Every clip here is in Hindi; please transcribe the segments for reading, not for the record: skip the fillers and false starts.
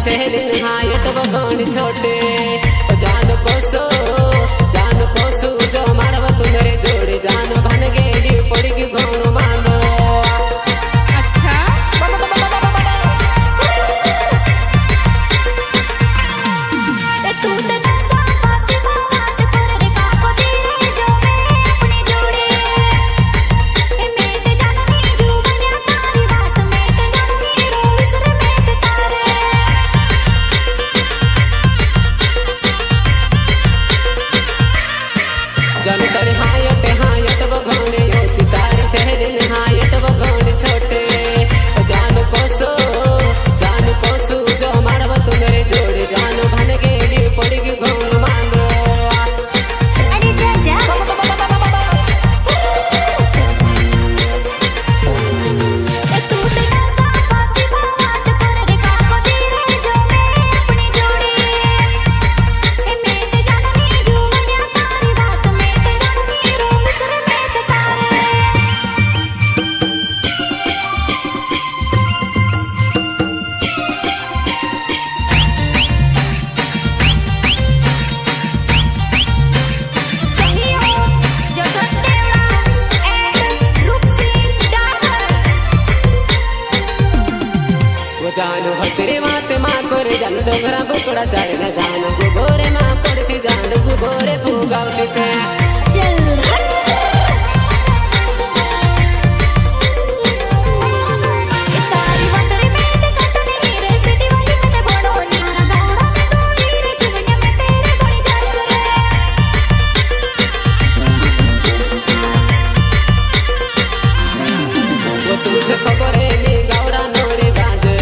से दिन हायट बगन छोटे जान कोसो जो मारव तुम्हारे जोड़े जान भन गेली पड़ी की घोण मानो। अच्छा जन तेरे हायट बगन यो चितारी से दिन हायट बगन छोटे जान कोसो जो मारव तुम्हारे जोड़े जान भन गेली पड़ी की घोण मानो। अरे जा जानो हतरे माते माँ करे जान डोगरा बुकड़ा चाहे न जान गुबोरे माँ पड़सी जान गुबोरे फूगाव सिते चल तुझे खबर है नी गौड़ा नोरी बाजे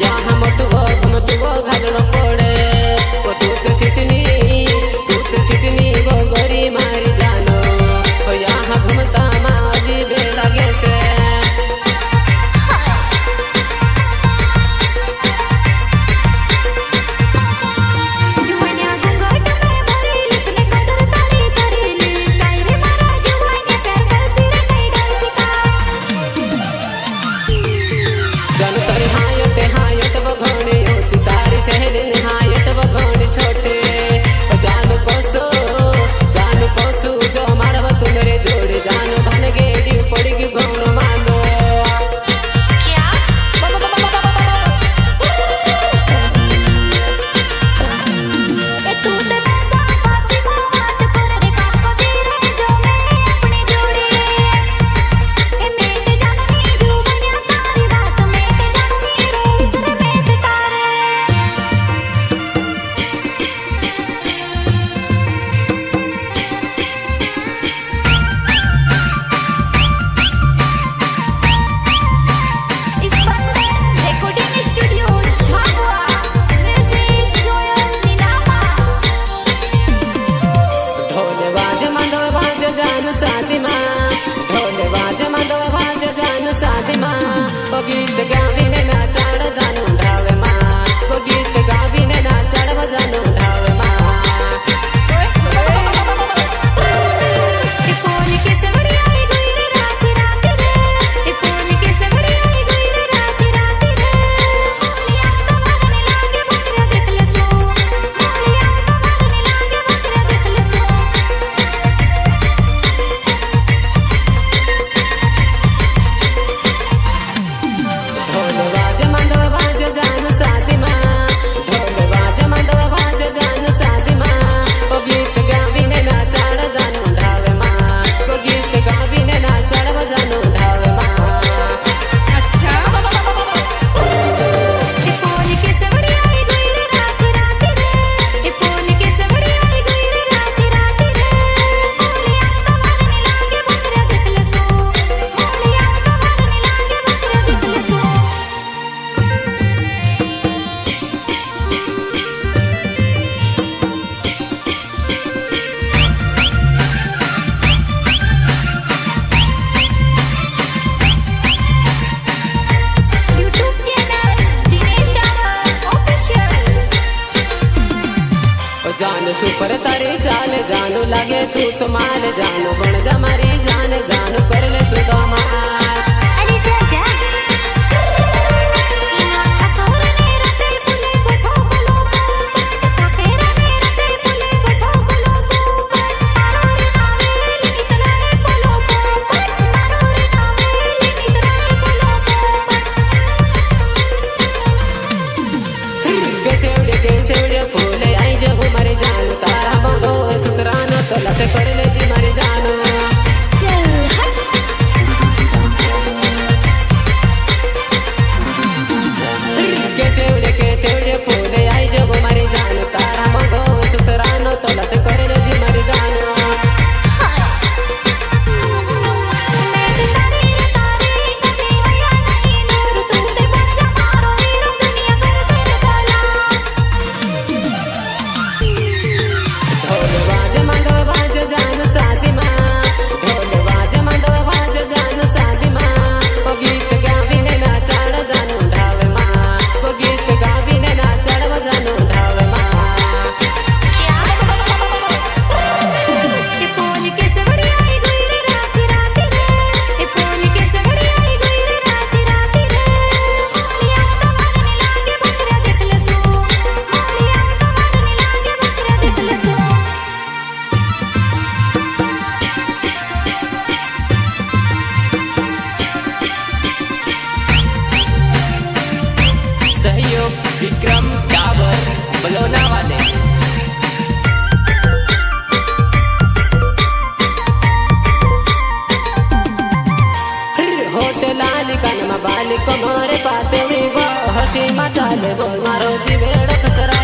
यहाँ मटुवो घालनो पड़े वो तूत सिटनी वो गोरी मारी जानो वो यहाँ घूमता माजी बे लगे से हायट बगन यो चितारी से दिन हायट बगन छोटे जान कोसो जो मारव तुम्हारे जोड़े जान भन गेली पड़ी की घोण मानो। गीत गाविने ना चाड़ जानो ढावे माँ वो गीत गाविने ना चाड़ जानो ढावे माँ। जानो सुपर तारी चाल जानो लागे तू तो माल जानो बन जा मारी जान जानो कर ले सुदामा। विक्रम टावर बलौना वाले। होटलाली कानमा बालिको मारे पाते हसी मचाले बोल मारो जी वेड़ खचरा